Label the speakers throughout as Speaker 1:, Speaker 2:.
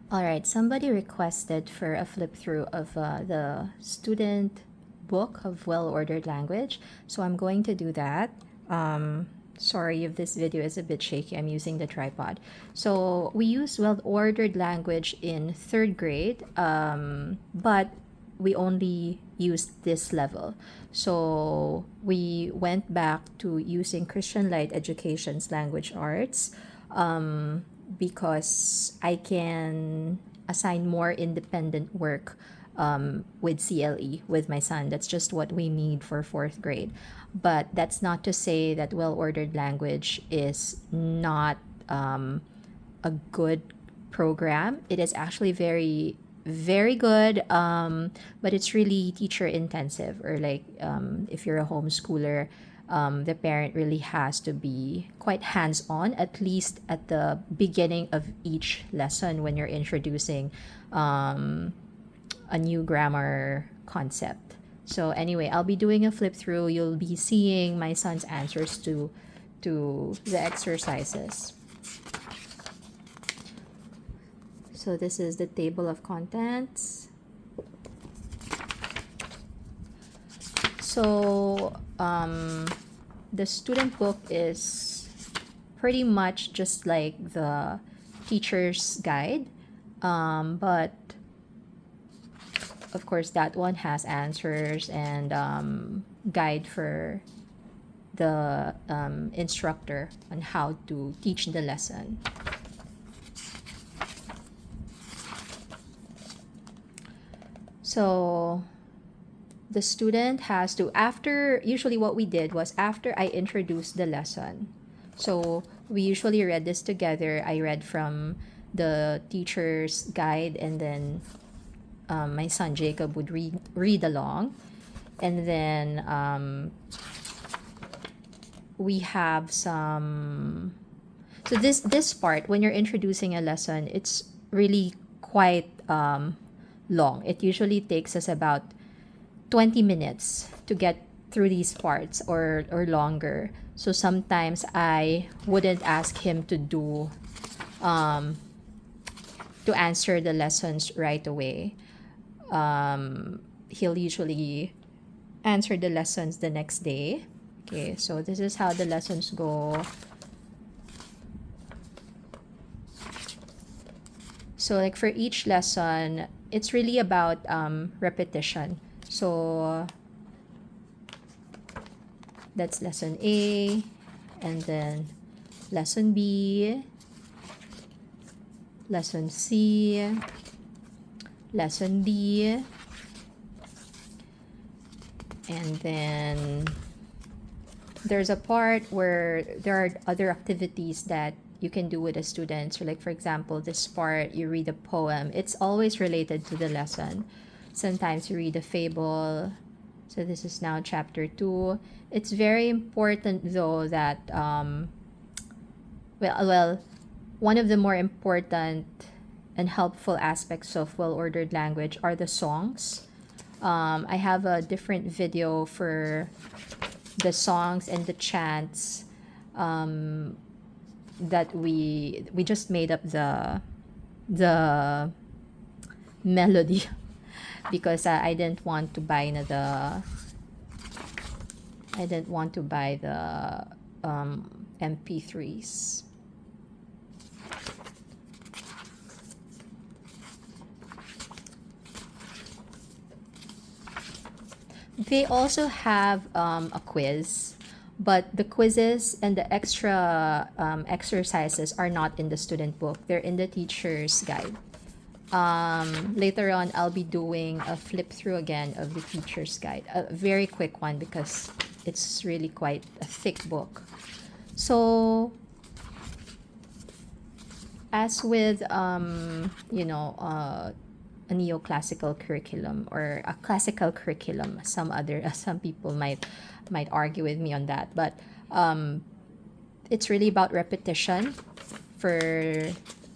Speaker 1: All right, somebody requested for a flip through of the student book of Well Ordered Language, so I'm going to do that. Sorry if this video is a bit shaky, I'm using the tripod. So we use Well Ordered Language in third grade, but we only used this level. So we went back to using Christian Light Education's language arts, because I can assign more independent work with CLE with my son. That's just what we need for fourth grade. But that's not to say that well ordered language is not a good program. It is actually very, very good, but it's really teacher intensive, or like if you're a homeschooler, the parent really has to be quite hands on, at least at the beginning of each lesson when you're introducing a new grammar concept. So anyway, I'll be doing a flip through. You'll be seeing my son's answers to the exercises. So this is the table of contents. So the student book is pretty much just like the teacher's guide, but of course that one has answers and guide for the instructor on how to teach the lesson. So the student has to, after, usually what we did was after I introduced the lesson. So we usually read this together. I read from the teacher's guide, and then my son Jacob would read along. And then we have some, so this part when you're introducing a lesson, it's really quite long. It usually takes us about 20 minutes to get through these parts, or longer. So sometimes I wouldn't ask him to answer the lessons right away. He'll usually answer the lessons the next day. Okay, so this is how the lessons go. So like for each lesson, it's really about repetition. So that's lesson A, and then lesson B, lesson C, lesson D, and then there's a part where there are other activities that you can do with the students. So like for example, this part, you read a poem. It's always related to the lesson. Sometimes you read a fable. So this is now chapter 2. It's very important though that well, one of the more important and helpful aspects of well-ordered language are the songs. I have a different video for the songs and the chants, that we just made up the melody because I didn't want to buy the MP3s. They also have a quiz, but the quizzes and the extra exercises are not in the student book. They're in the teacher's guide. Later on, I'll be doing a flip through again of the teacher's guide, a very quick one because it's really quite a thick book. So, as with a neoclassical curriculum or a classical curriculum, some people might argue with me on that, but it's really about repetition for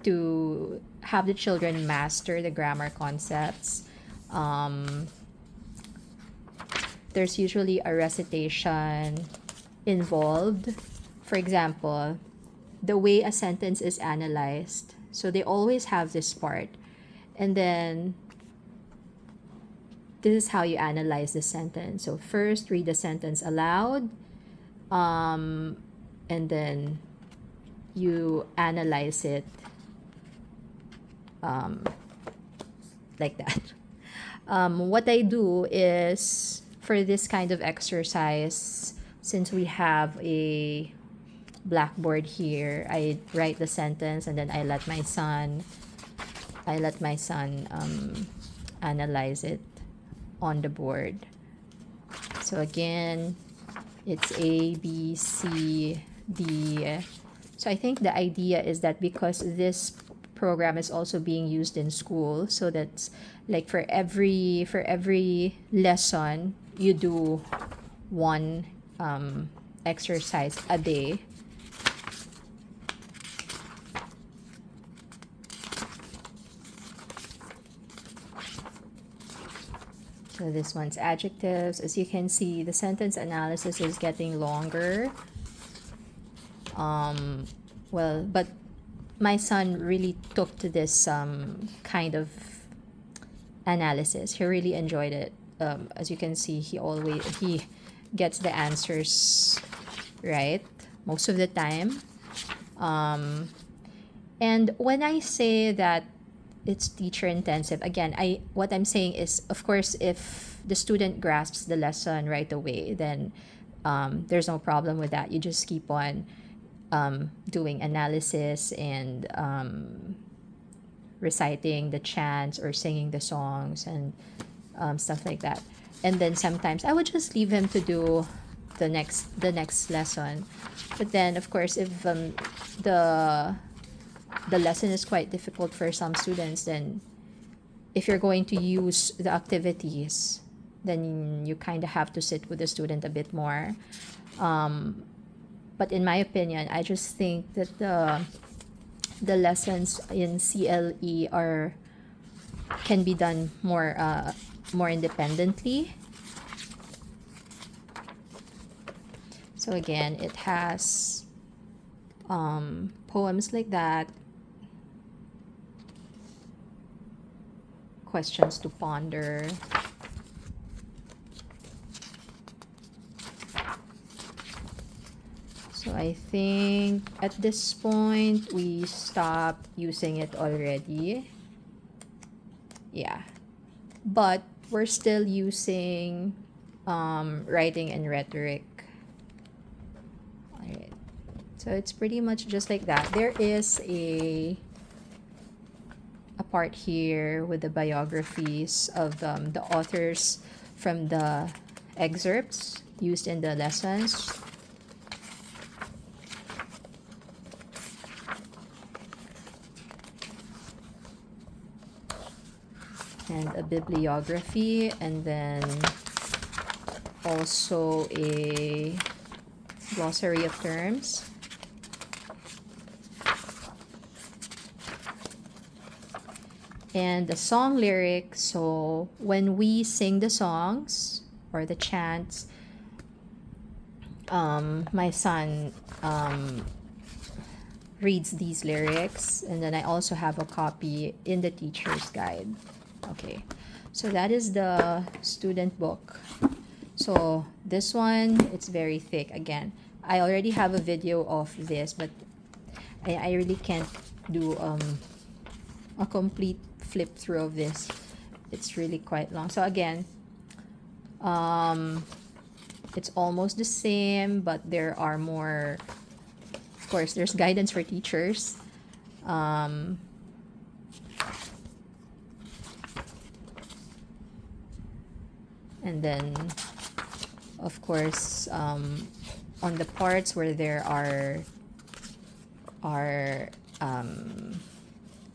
Speaker 1: to have the children master the grammar concepts. There's usually a recitation involved. For example, the way a sentence is analyzed. So they always have this part. And then this is how you analyze the sentence. So first, read the sentence aloud, and then you analyze it like that. What I do is, for this kind of exercise, since we have a blackboard here, I write the sentence and then I let my son analyze it on the board. So again, it's A, B, C, D. So I think the idea is that because this program is also being used in school, so that's like for every lesson you do one exercise a day. So this one's adjectives. As you can see, the sentence analysis is getting longer. Well, but my son really took to this kind of analysis. He really enjoyed it. As you can see, he gets the answers right most of the time. And when I say that it's teacher intensive, again, what I'm saying is, of course, if the student grasps the lesson right away, then there's no problem with that. You just keep on doing analysis and reciting the chants or singing the songs and stuff like that. And then sometimes I would just leave him to do the next lesson. But then, of course, if the lesson is quite difficult for some students, then if you're going to use the activities, then you kind of have to sit with the student a bit more. But in my opinion, I just think that the lessons in CLE can be done more independently. So again, it has poems like that, questions to ponder. So I think at this point we stopped using it already. Yeah, but we're still using writing and rhetoric. All right. So it's pretty much just like that. There is a part here with the biographies of the authors from the excerpts used in the lessons. And a bibliography, and then also a glossary of terms. And the song lyrics. So when we sing the songs or the chants, my son reads these lyrics, and then I also have a copy in the teacher's guide. Okay, so that is the student book. So this one, it's very thick. Again, I already have a video of this, but I really can't do a complete flip through of this. It's really quite long. So again, it's almost the same, but there are more. Of course, there's guidance for teachers. And then, of course, on the parts where there are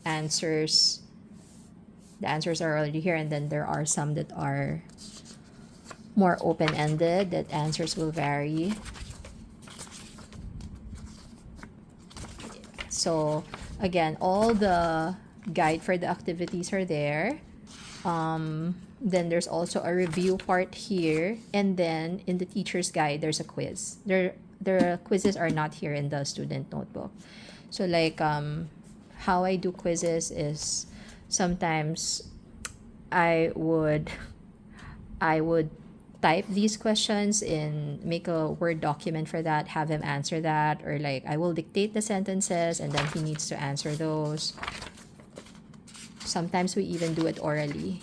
Speaker 1: answers, the answers are already here, and then there are some that are more open-ended, that answers will vary. So again, all the guide for the activities are there. Then there's also a review part here, and then in the teacher's guide there's a quiz. The quizzes are not here in the student notebook. So like how I do quizzes is sometimes I would I would type these questions in, make a Word document for that, have him answer that, or like I will dictate the sentences and then he needs to answer those. Sometimes we even do it orally.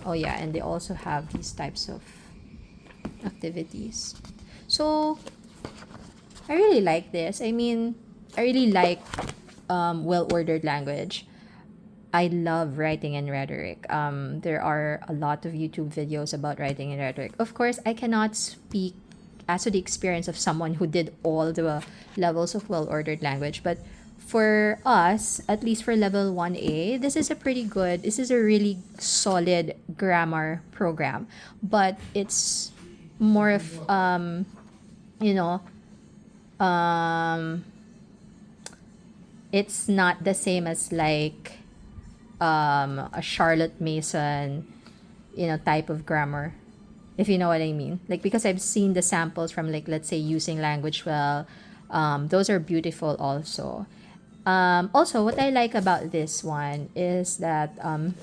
Speaker 1: Oh yeah, and they also have these types of activities. So I really like this. I mean, I really like well-ordered language. I love writing and rhetoric. There are a lot of YouTube videos about writing and rhetoric. Of course, I cannot speak as to the experience of someone who did all the levels of well-ordered language, but for us, at least for level 1A, this is a really solid grammar program. But it's more of, you know, um, it's not the same as like a Charlotte Mason, type of grammar, if you know what I mean. Like, because I've seen the samples from, like, let's say, Using Language Well. Those are beautiful also. Also, what I like about this one is that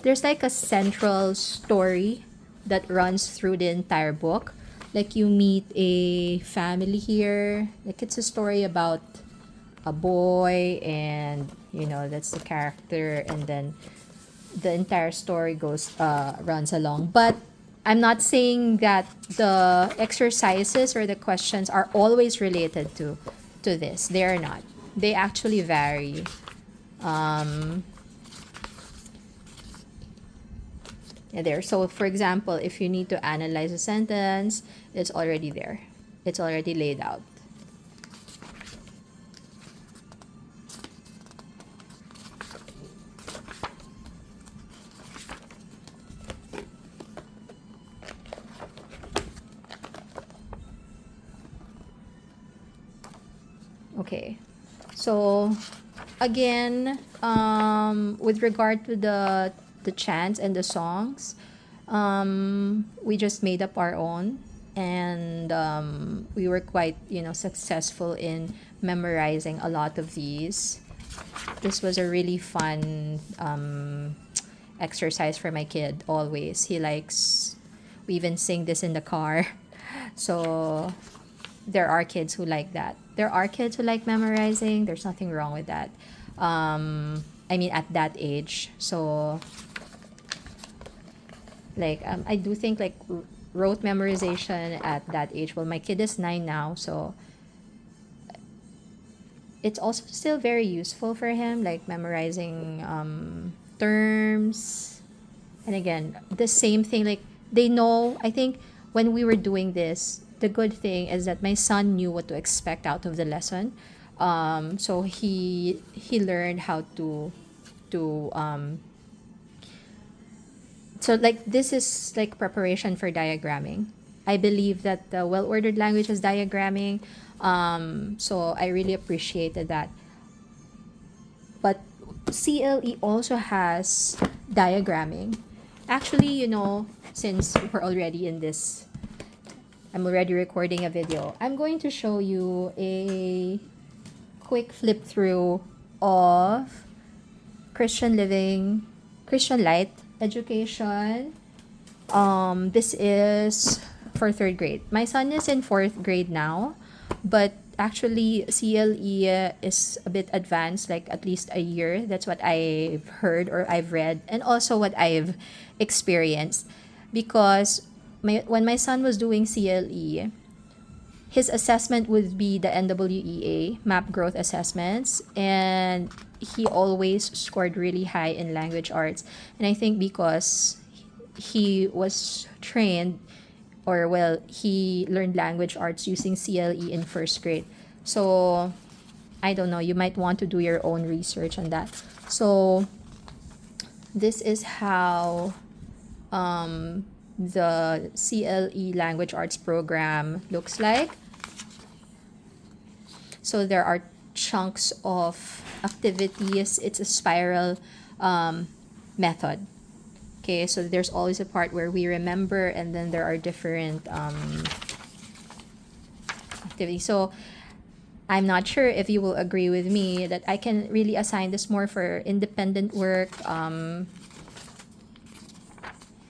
Speaker 1: there's like a central story that runs through the entire book. Like, you meet a family here. Like, it's a story about a boy, and that's the character, and then the entire story goes runs along. But I'm not saying that the exercises or the questions are always related to this. They are not. They actually vary. There. So, for example, if you need to analyze a sentence, it's already there. It's already laid out. Okay. So, again, with regard to the chants and the songs, we just made up our own, and we were quite successful in memorizing a lot of these. This was a really fun exercise for my kid. Always, he likes. We even sing this in the car. So there are kids who like that. There are kids who like memorizing. There's nothing wrong with that. I mean, at that age. So, like, I do think, like, rote memorization at that age. Well, my kid is 9 now, so it's also still very useful for him, like memorizing terms. And again, the same thing, like, they know, I think, when we were doing this, the good thing is that my son knew what to expect out of the lesson. So he learned how to so, like, this is like preparation for diagramming. I believe that the well-ordered language is diagramming. So I really appreciated that. But CLE also has diagramming. Actually, since we're already in this, I'm already recording a video. I'm going to show you a quick flip through of Christian Living, Christian Light Education. This is for third grade. My son is in fourth grade now, but actually CLE is a bit advanced, like at least a year. That's what I've heard or I've read, and also what I've experienced. Because when my son was doing CLE, his assessment would be the NWEA, Map Growth Assessments, and he always scored really high in language arts. And I think because he was trained, or well, he learned language arts using CLE in first grade. So, I don't know, you might want to do your own research on that. So, this is how the CLE language arts program looks like. So there are chunks of activities. It's a spiral method. Okay, so there's always a part where we remember, and then there are different activities. So I'm not sure if you will agree with me that I can really assign this more for independent work.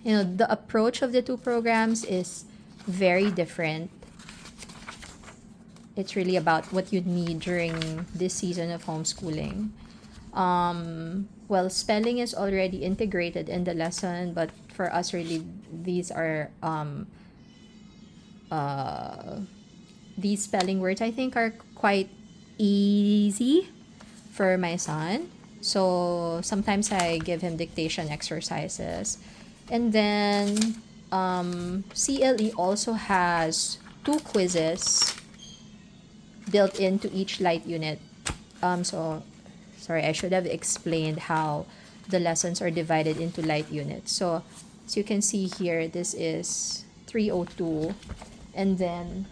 Speaker 1: The approach of the two programs is very different. It's really about what you need during this season of homeschooling. Well, spelling is already integrated in the lesson, but for us, really, these are these spelling words I think are quite easy for my son. So sometimes I give him dictation exercises. And then CLE also has two quizzes built into each light unit. So, sorry, I should have explained how the lessons are divided into light units. So, as you can see here, this is 302. And then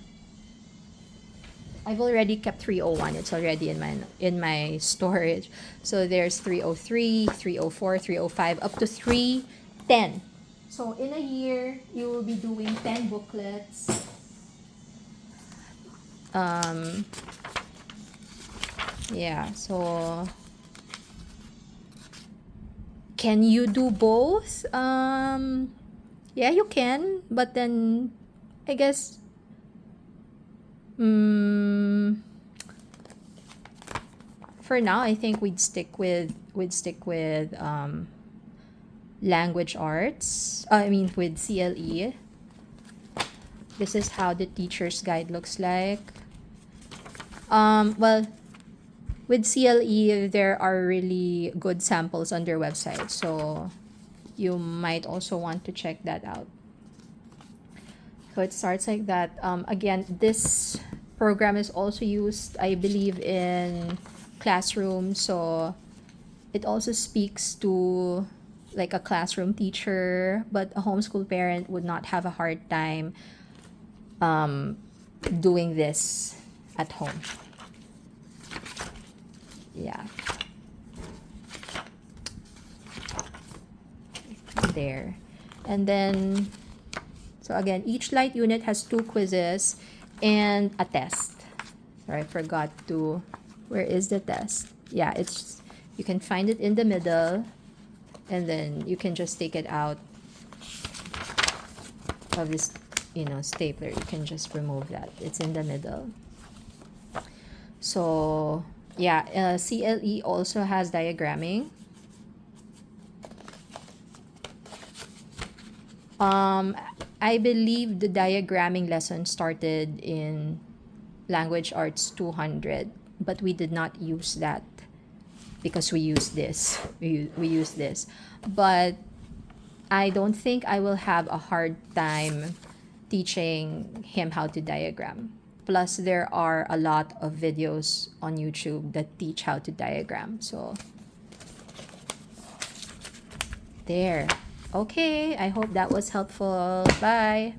Speaker 1: I've already kept 301. It's already in my storage. So there's 303, 304, 305, up to 310. So in a year, you will be doing 10 booklets. Yeah, so can you do both? Yeah, you can, but then I guess for now I think we'd stick with language arts. I mean with CLE. This is how the teacher's guide looks like. Well, with CLE, there are really good samples on their website, so you might also want to check that out. So it starts like that. Again, this program is also used, I believe, in classrooms, so it also speaks to like a classroom teacher, but a homeschool parent would not have a hard time doing this at home. Yeah. There. And then, so again, each light unit has two quizzes and a test. Sorry, I forgot to, where is the test? Yeah, you can find it in the middle, and then you can just take it out of this, stapler. You can just remove that. It's in the middle. So, yeah, CLE also has diagramming. I believe the diagramming lesson started in Language Arts 200, but we did not use that because we use this. We use this. But I don't think I will have a hard time teaching him how to diagram. Plus, there are a lot of videos on YouTube that teach how to diagram. So, there. Okay, I hope that was helpful. Bye.